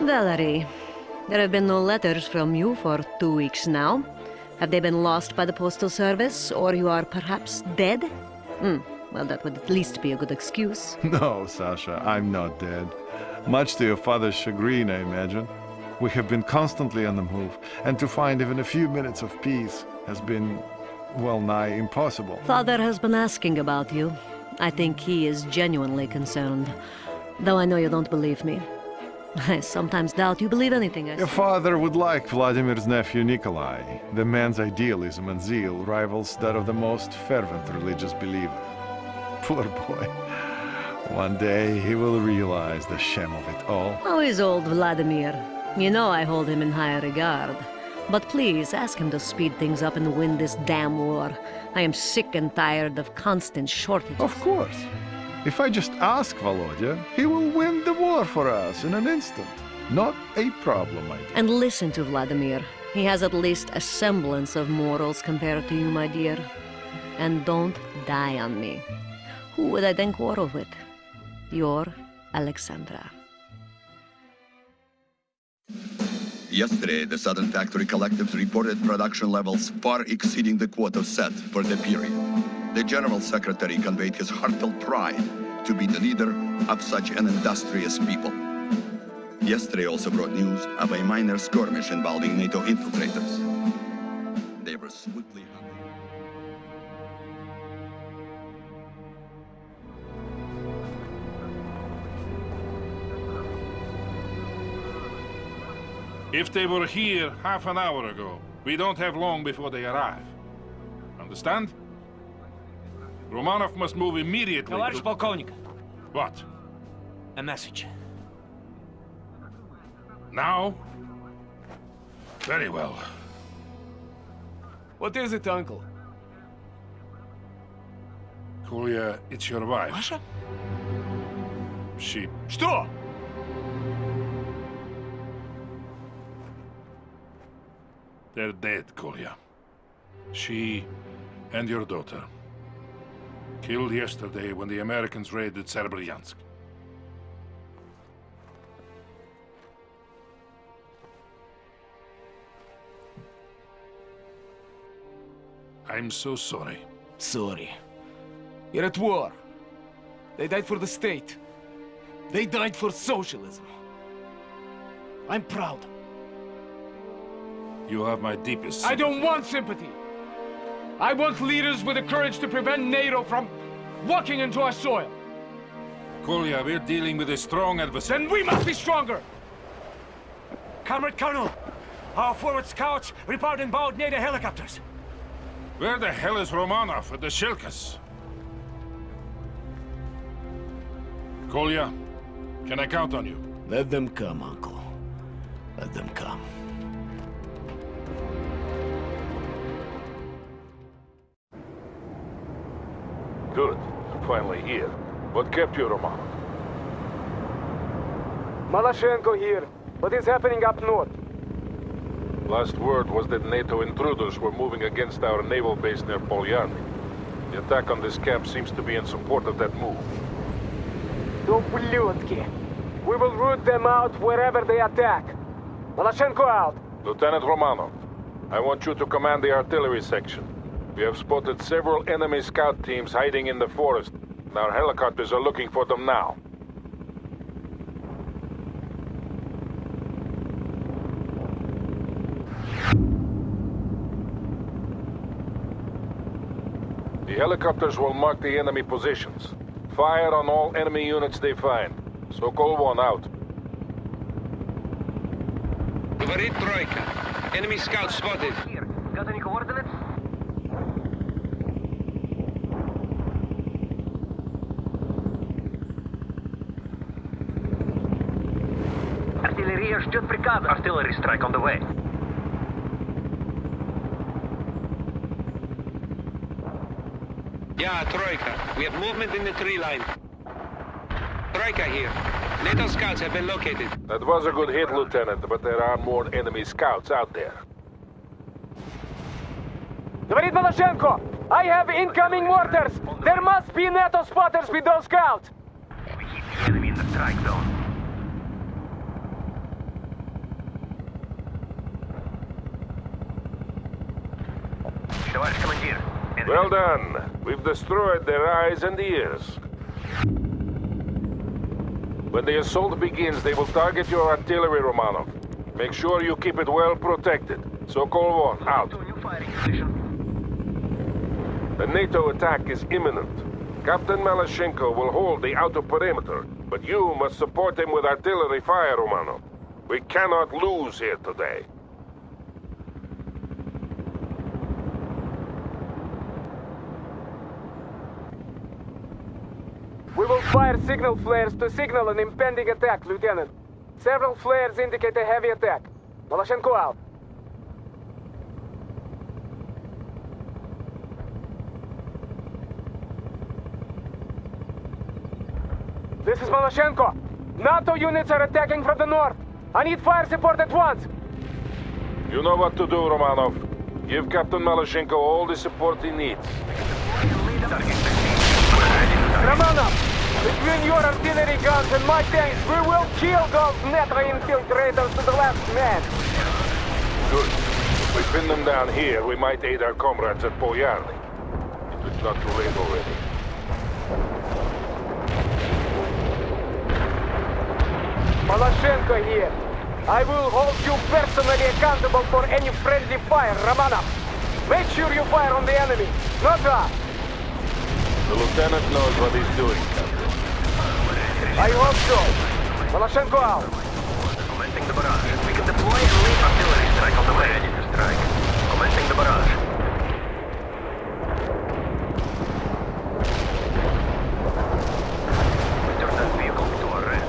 Valerie, there have been no letters from you for 2 weeks now. Have they been lost by the postal service, or you are perhaps dead? Well, that would at least be a good excuse. No, Sasha, I'm not dead. Much to your father's chagrin, I imagine. We have been constantly on the move, and to find even a few minutes of peace has been, well, nigh impossible. Father has been asking about you. I think he is genuinely concerned, though I know you don't believe me. I sometimes doubt you believe anything I say. Your father would like Vladimir's nephew Nikolai. The man's idealism and zeal rivals that of the most fervent religious believer. Poor boy. One day he will realize the shame of it all. How is old Vladimir? You know I hold him in high regard. But please, ask him to speed things up and win this damn war. I am sick and tired of constant shortages. Of course. If I just ask Volodya, he will win the war for us in an instant. Not a problem, my dear. And listen to Vladimir. He has at least a semblance of morals compared to you, my dear. And don't die on me. Who would I then quarrel with? Your Alexandra. Yesterday, the Southern Factory Collectives reported production levels far exceeding the quota set for the period. The General Secretary conveyed his heartfelt pride to be the leader of such an industrious people. Yesterday also brought news of a minor skirmish involving NATO infiltrators. They were swiftly hunted. If they were here half an hour ago, we don't have long before they arrive. Understand? Romanov must move immediately. Товарищ полковник, What? a message. Now? Very well. What is it, uncle? Kolya, it's your wife. Masha? She... Что? They're dead, Kolya. She and your daughter. Killed yesterday when the Americans raided Serbryansk. I'm so sorry. Sorry. You're at war. They died for the state. They died for socialism. I'm proud. You have my deepest I sympathy. don't want sympathy. I want leaders with the courage to prevent NATO from walking into our soil. Kolya, we're dealing with a strong adversary. Then we must be stronger. Comrade Colonel, our forward scouts report inbound NATO helicopters. Where the hell is Romanov with the Shilkas? Kolya, can I count on you? Let them come, uncle. Let them come. Good. Finally here. What kept you, Romanov? Malashenko here. What is happening up north? Last word was that NATO intruders were moving against our naval base near Polyanny. The attack on this camp seems to be in support of that move. Ублюдки. We will root them out wherever they attack. Malashenko out. Lieutenant Romanov, I want you to command the artillery section. We have spotted several enemy scout teams hiding in the forest, and our helicopters are looking for them now. The helicopters will mark the enemy positions. Fire on all enemy units they find. Sokol 1 out. Говорит тройка. Enemy scout spotted. Got any coordinates? Артиллерия ждет приказа. Artillery strike on the way. Yeah, Troika. We have movement in the tree line. Troika here. NATO scouts have been located. That was a good hit, Lieutenant, but there are more enemy scouts out there. Говорит Malashenko! I have incoming mortars! There must be NATO spotters with those scouts! We hit the enemy in the strike zone. Well done. We've destroyed their eyes and ears. When the assault begins, they will target your artillery, Romanov. Make sure you keep it well protected. Sokol 1, out. The NATO attack is imminent. Captain Malashenko will hold the outer perimeter, but you must support him with artillery fire, Romanov. We cannot lose here today. We will fire signal flares to signal an impending attack, Lieutenant. Several flares indicate a heavy attack. Malashenko out. This is Malashenko. NATO units are attacking from the north. I need fire support at once. You know what to do, Romanov. Give Captain Malashenko all the support he needs. Romanov, between your artillery guns and my tanks, we will kill those NATO infiltrators to the last man. Good. If we pin them down here, we might aid our comrades at Poyarny. If it's not too late already. Malashenko here. I will hold you personally accountable for any friendly fire, Romanov. Make sure you fire on the enemy, not us. The lieutenant knows what he's doing, Captain. I hope so. Malashenko out. Commencing the barrage. We can deploy and lead artillery strike on the way. Ready to strike. Commencing the barrage. Return that vehicle to our rank.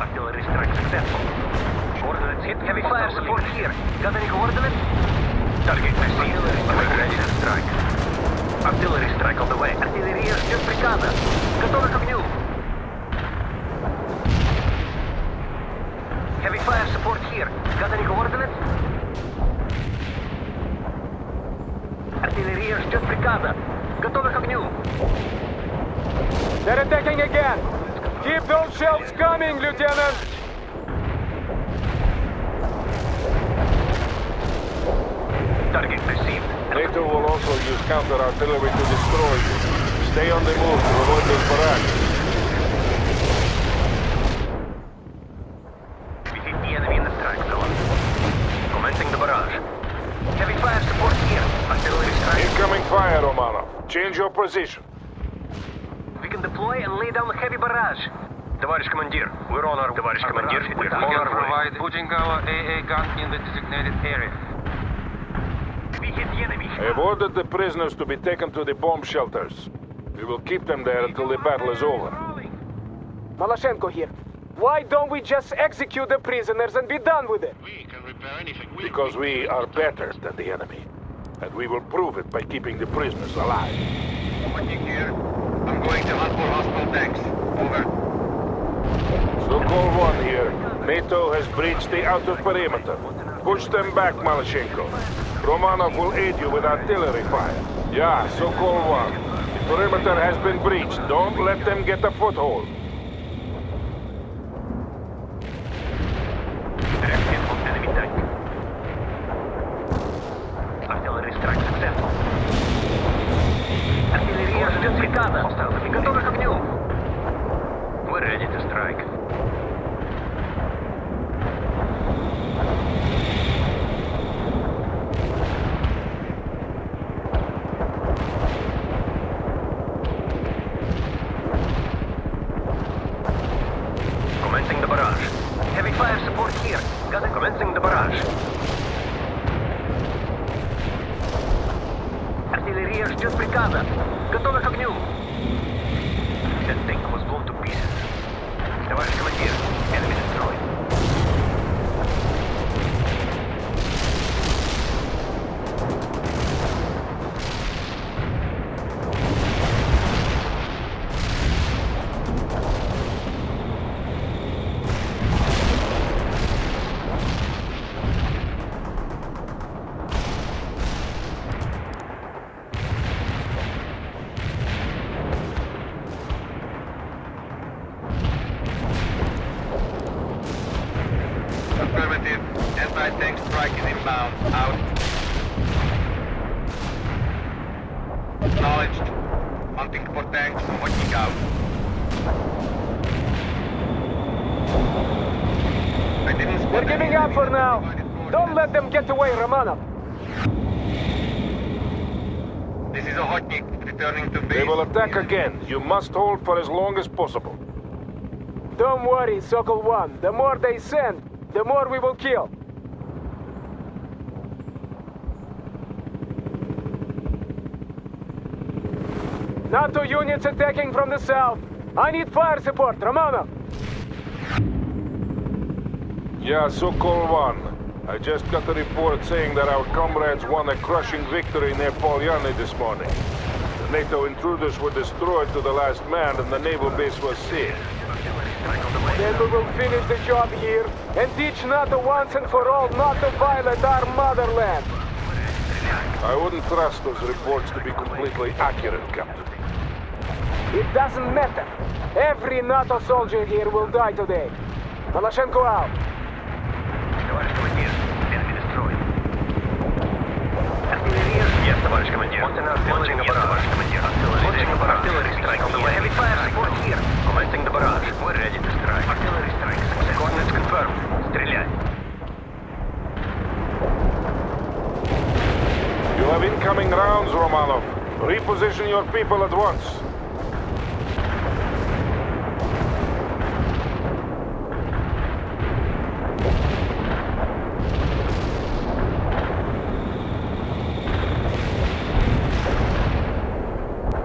Artillery strike successful. Coordinates hit. Heavy fire support here. Got any coordinates? Target received. We're ready to strike. Artillery strike on the way. Артиллерия ждет приказа. Готовы к огню. Heavy fire support here. Got any coordinates? Артиллерия ждет приказа. Готовы к огню. They're attacking again. Keep those shells coming, Lieutenant. Target received. NATO will also use counter-artillery to destroy you. Stay on the move to avoid those barrages. We hit the enemy in the strike zone. Commencing the barrage. Heavy fire support here. Artillery strike. Incoming fire, Romanov. Change your position. We can deploy and lay down a heavy barrage. Товарищ командир, we're on our... Товарищ командир, we're on our way. Putting our AA gun in the designated area. We hit the enemy. I have ordered the prisoners to be taken to the bomb shelters. We will keep them there until the battle is over. Malashenko here. Why don't we just execute the prisoners and be done with it? We can repair anything. Because we are better than the enemy. And we will prove it by keeping the prisoners alive. Commander here. I'm going to hunt for hostile tanks. Over. Sokol 1 here. NATO has breached the outer perimeter. Push them back, Malashenko. Romanov will aid you with artillery fire. Yeah, Sokol 1. The perimeter has been breached. Don't let them get a foothold. Direct hit on enemy tank. Artillery strike successful. Артиллерия ждет приказа. Готовы к огню. We're ready to strike. Commencing the barrage. Heavy fire support here. Got it. Commencing the barrage. Артиллерия ждет приказа. Готовы к огню. That tank was blown to pieces. Товарищ командир, enemy destroyed. Acknowledged. Hunting for tanks, watching out. I didn't spot They're giving up for now. Don't let them get away, Romanov. This is a Hotnik, returning to base. They will attack again. You must hold for as long as possible. Don't worry, Sokol 1. The more they send, the more we will kill. NATO units attacking from the south. I need fire support, Romanov. Yeah, Sokol 1. I just got a report saying that our comrades won a crushing victory near Polyarny this morning. The NATO intruders were destroyed to the last man and the naval base was saved. Then we will finish the job here and teach NATO once and for all not to violate our motherland. I wouldn't trust those reports to be completely accurate, Captain. It doesn't matter. Every NATO soldier here will die today. Maloshenko out. Товарищ командир, enemy destroyed. Артиллерия. Yes, товарищ командир. Launching barrage, командир. Artillery strike on the way. Heavy fire support here. Commencing the barrage. We're ready to strike. Artillery strike. Coordinates confirmed. Стрелять. You have incoming rounds, Romanov. Reposition your people at once.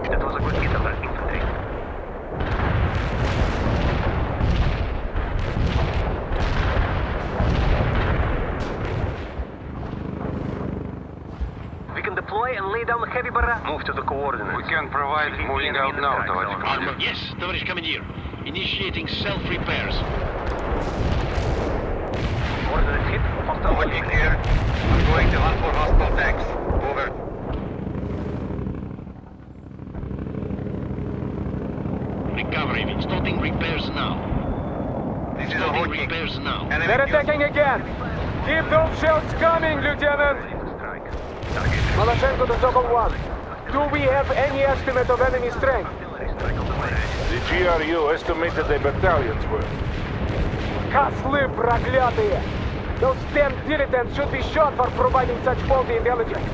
That was a good hit of that infantry. We can deploy and lay down the heavy barrage. Move to the coordinates. We can provide moving out now, товарищ командир. Yes, товарищ командир. Initiating self-repairs. Coordinates hit. Hostile Hotnik here. I'm going to hunt for hostile tanks. Over. Recovery. Starting repairs now. This is a Starting Hotnik. repairs now. Enemy They're kills. attacking again. Keep those shells coming, Lieutenant. strike. Maloshenko to Sokol 1. Do we have any estimate of enemy strength? Artillery strike on the way. The GRU estimated a battalions worth. Кослы проклятые! Those damn dilettantes should be shot for providing such faulty intelligence.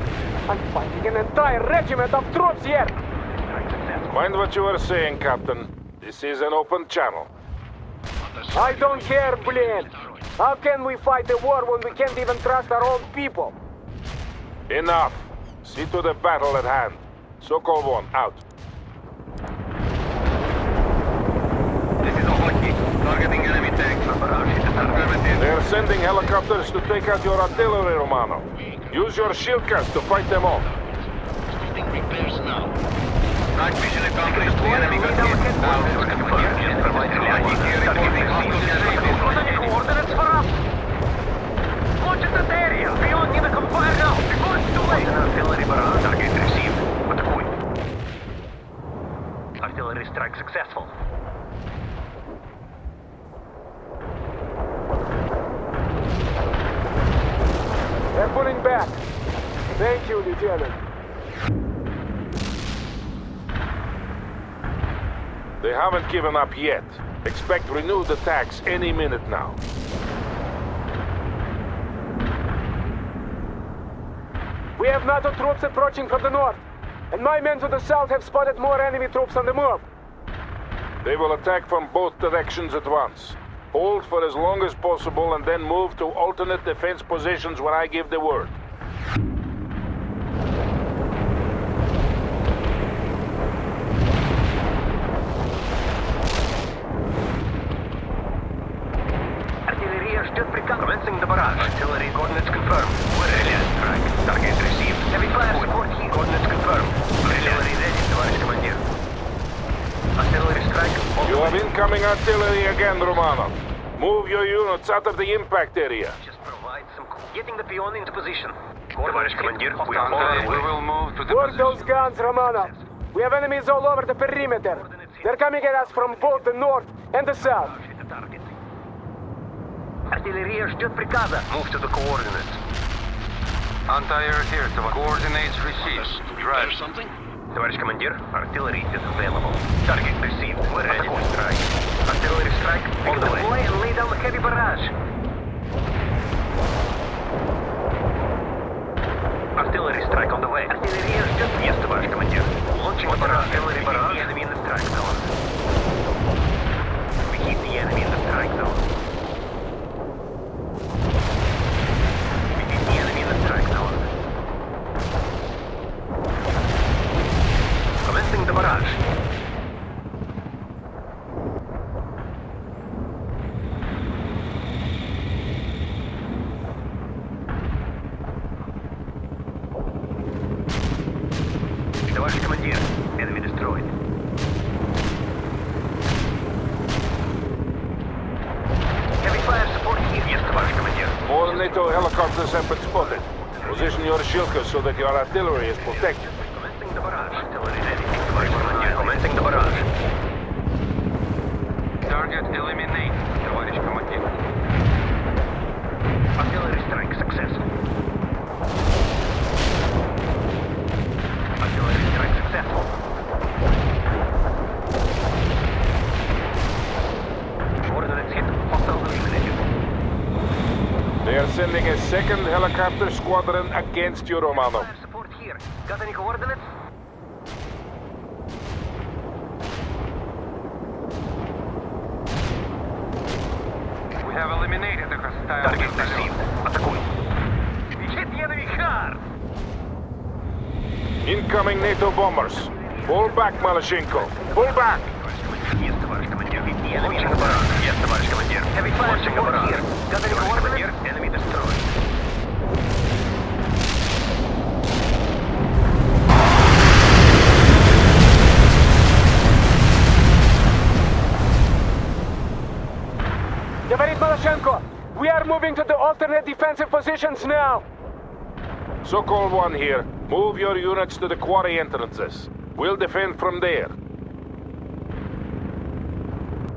I'm fighting an entire regiment of troops here! Mind what you are saying, Captain. This is an open channel. I don't care, блин! How can we fight a war when we can't even trust our own people? Enough. See to the battle at hand. Sokol 1, out. This is a Hotnik. Targeting enemy tanks. Affirmative. They are sending helicopters to take out your artillery, Romano. Use your shield cans to fight them off. Starting repairs now. Night vision accomplished. The enemy got hit. Now, Hotnik here reporting hostile casualties. What are the coordinates for us? Launch at that area. Beyond need to come fire now. Before it's too late. Artillery barrage. Target received. Атакуй. Artillery strike successful. They're pulling back. Thank you, Lieutenant. They haven't given up yet. Expect renewed attacks any minute now. We have NATO troops approaching from the north, and my men to the south have spotted more enemy troops on the move. They will attack from both directions at once. Hold for as long as possible and then move to alternate defense positions when I give the word. Artillery ждет приказ. Commencing the barrage. Artillery coordinates confirmed. We're ready to strike. Target received. Heavy fire support here. Coordinates confirmed. Artillery ready, товарищ командир. Artillery strike. You have incoming artillery again, Romanov. Move your units out of the impact area. Just provide some... Getting the peon into position. Товарищ командир, we are We will move to the Work those position. guns, Romanov. We have enemies all over the perimeter. They're coming at us from both the north and the south. Артиллерия ждет приказа. Move to the coordinates. Anti-air here, coordinates received. Repair Drive. something? Товарищ командир, artillery is available. Target received. We're ready to strike. Artillery strike on the way. Deploy and lay down the heavy barrage. Artillery strike on the way. Artillery is just... Yes, товарищ командир. Launching the barrage. Artillery barrage. The enemy in the strike zone. We hit the enemy in the strike zone. We hit the enemy in the strike zone. Commencing the barrage. Товарищ командир, enemy destroyed. Heavy fire support here. Yes, товарищ командир. More NATO helicopters have been spotted. Position your shilkers so that your artillery is protected. Commencing the barrage. Artillery ready. Товарищ командир, commencing the barrage. Target eliminated, товарищ командир. Artillery strike successful. Artillery strike successful. Coordinates hit. Hostiles eliminated. They are sending a second helicopter squadron against you, Romano. Fire support here. Got any coordinates? We have eliminated the hostile. Target received. Атакуй. We hit the enemy hard. Incoming NATO bombers. Pull back, Malyshenko. Pull back. Yes, товарищ командир. Hit the enemy in the barrage. Yes, товарищ командир. Heavy fire support here. Got any coordinates? Enemy destroyed. Говорит Малышенко, we are moving to the alternate defensive positions now. Sokol 1 here. Move your units to the quarry entrances. We'll defend from there.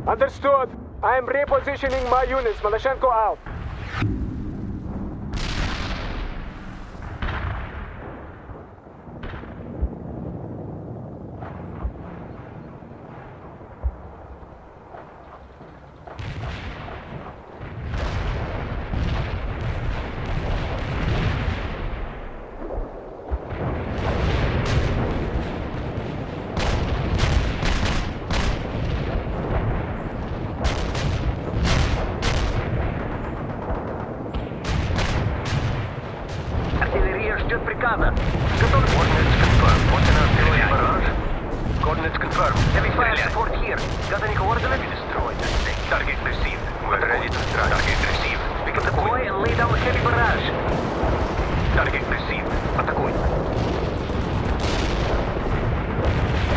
Understood. I am repositioning my units. Malyshenko out. Ждет приказа. Готов. Coordinates confirmed. What's an artillery barrage? Coordinates confirmed. Heavy fire support here. Got any coordinates? Destroyed. Target received. We're ready to strike. Target received. Pick up the deploy and lay down the heavy barrage. Target received. Атакуй.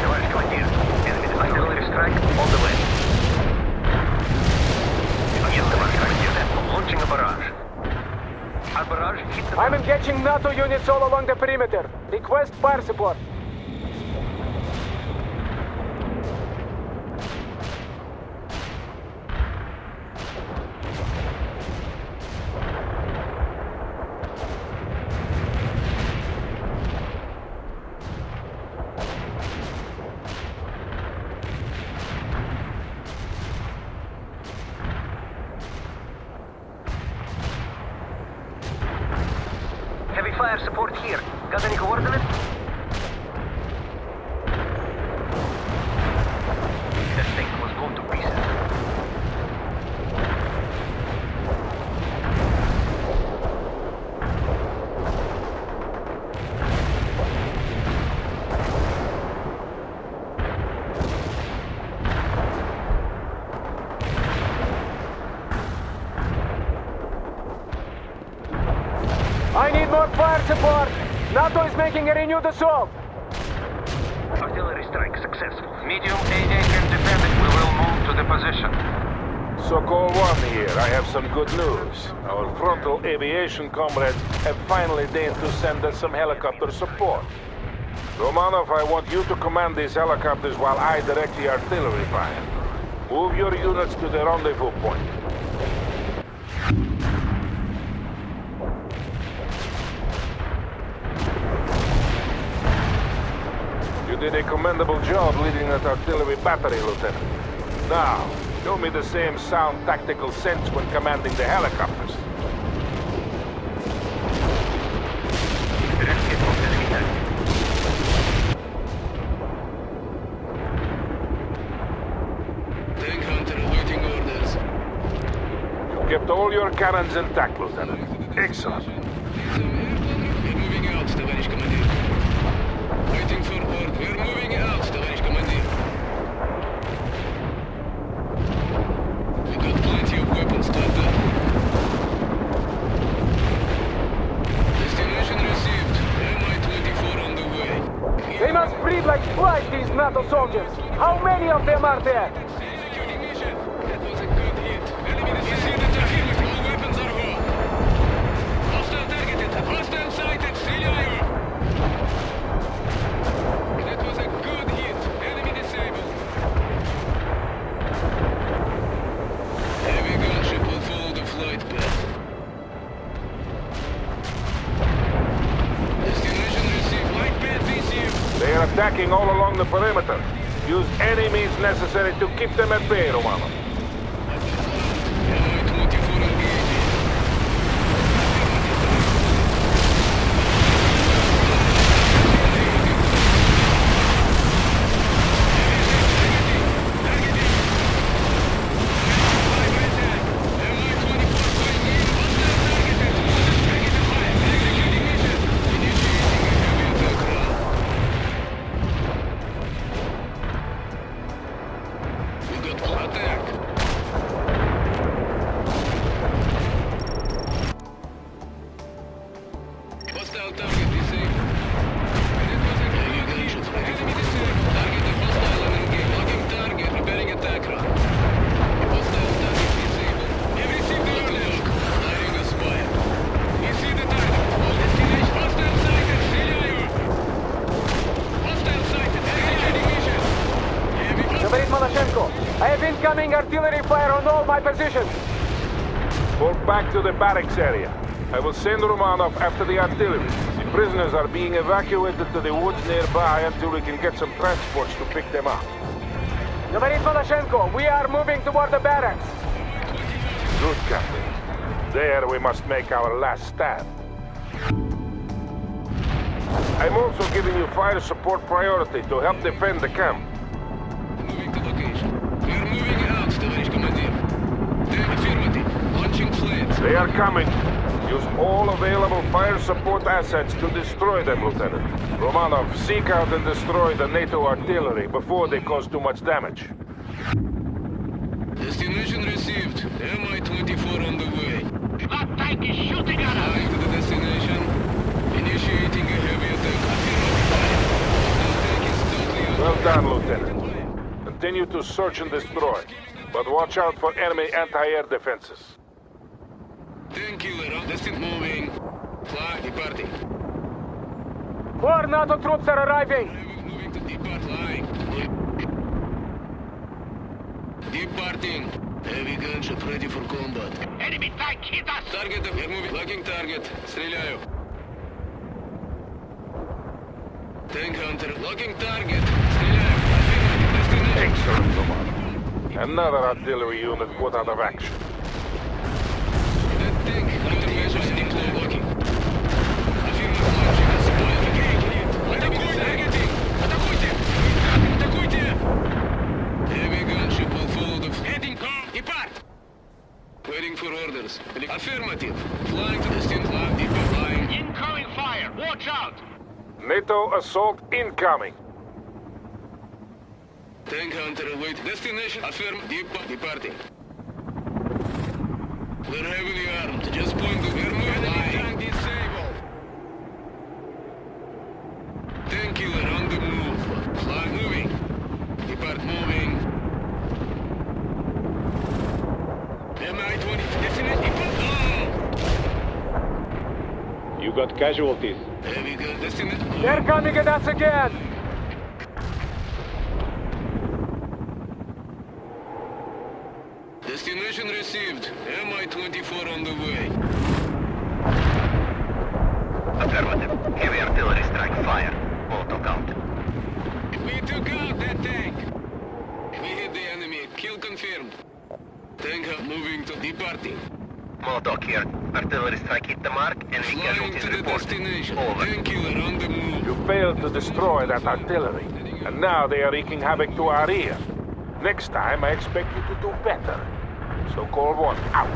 Товарищ командир. Enemy artillery strike on the way. Yes, товарищ командир. Launching a barrage. Our barrage hit the... I'm engaging NATO units all along the perimeter. Request fire support. Heavy fire support here. Got any coordinates? That thing was blown to pieces. I need more fire support. NATO is making a renewed assault. Artillery strike successful. Medium AD can defend it. We will move to the position. Sokol 1 here. I have some good news. Our frontal aviation comrades have finally deigned to send us some helicopter support. Romanov, I want you to command these helicopters while I direct the artillery fire. Move your units to the rendezvous point. You did a commendable job leading that artillery battery, Lieutenant. Now, show me the same sound tactical sense when commanding the helicopters. Tank Hunter awaiting orders. You kept all your cannons intact, Lieutenant. Excellent. We're moving out, товарищ командир. Waiting for order. We're moving out, товарищ командир. We got plenty of weapons to attack. Destination received. Mi-24 on the way. They must breathe like flies, these NATO soldiers. How many of them are there? Executing mission. That was a good hit. Enemy see the target. All weapons are gone. Hostile targeted. Hostile sighted. Стреляю. That was a good hit. Enemy disabled. Heavy gunship will follow the flight path. Destination received. Light path received. They are attacking all along the perimeter. Use any means necessary to keep them at bay, Romano. Mi-24 engaged. Hostile target disabled. Heavy gunshots ready for deployment. Target hostile and engaged. Locking target. Preparing attack run. Hostile target disabled. Have received the order. Firing a spire. We see the target. All destination. Hostile sighted. Стреляю. Hostile sighted. Executing mission. Heavy Говорит Малашенко, I have incoming artillery fire on all my positions. Fall back to the barracks area. I will send Romanov after the artillery. The prisoners are being evacuated to the woods nearby until we can get some transports to pick them up. Говорит Малашенко, we are moving toward the barracks. Good, Captain. There we must make our last stand. I'm also giving you fire support priority to help defend the camp. moving to location. We're moving out, товарищ командир. Affirmative. Launching flames. They are coming. Use all available fire support assets to destroy them, Lieutenant. Romanov, seek out and destroy the NATO artillery before they cause too much damage. Destination received. Mi-24 on the way. That tank is shooting at us! Flying to the destination. Initiating a heavy attack. Affirmative. Hostile tank is totally Well done, Lieutenant. Continue to search and destroy, but watch out for enemy anti-air defenses. Tank killer on destined moving. Fly departing. More NATO troops are arriving. Moving to depart flying. Departing. Heavy gunship ready for combat. Enemy tank hit us! Target, we're moving. Locking target. Стреляю. Tank hunter. Locking target. Стреляю. Affirmative. Destination. Excellent, Romanov. Another artillery unit put out of action. That tank. Countermeasures deploy. Locking. Affirmative. Launching a supply. Атакуйте! Targeting. Атакуйте! Атакуйте! Heavy gunship will follow the... Heading car. Depart! Waiting for orders. Affirmative. Flying to destined. Depart. Flying. Incoming fire! Watch out! NATO assault incoming. Tank hunter await destination. Affirm. Departing. We're heavily armed. Just point to we're moving. Tank disabled. Tank killer on the move. Fly moving. Depart moving. Mi-20 destination. Depart. Oh! You got casualties. Heavy gun destination. They're coming at us again. Destination received. Mi-24 on the way. Affirmative. Heavy artillery strike fire. Auto count. Moving to departing. Modoc here. Artillery strike hit the mark, and we Flying casualties to the reported. destination. Over. Thank you, are on the move. You failed to destroy that artillery, and now they are wreaking havoc to our rear. Next time, I expect you to do better. So-called one out.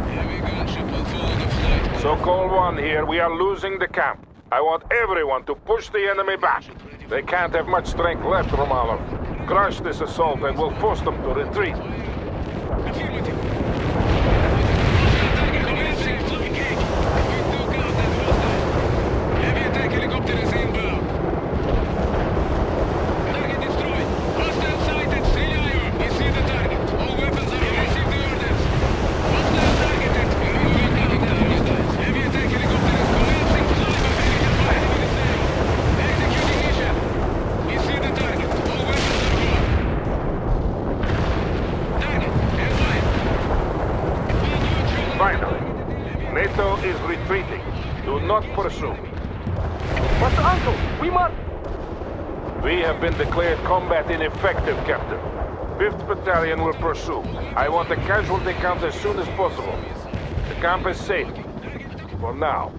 Heavy gunship will follow the flight. So-called one here, we are losing the camp. I want everyone to push the enemy back. They can't have much strength left, Romanov. Crush this assault and we'll force them to retreat. Affirmative. Commencing flank engage. We took out that hostile. Heavy attack helicopter is inbound. Target destroyed. Hostile sighted. Celia, we see the target. All weapons are on. Receive the orders. Hostile targeted. Moving out the hostiles. Heavy attack helicopter is collapsing. Flyby enemy disabled. Executing mission. We see the target. All weapons are on. Target. Airline. Finally, NATO is retreating. Do not pursue. But Uncle, we must... We have been declared combat ineffective, Captain. 5th Battalion will pursue. I want a casualty count as soon as possible. The camp is safe. For now.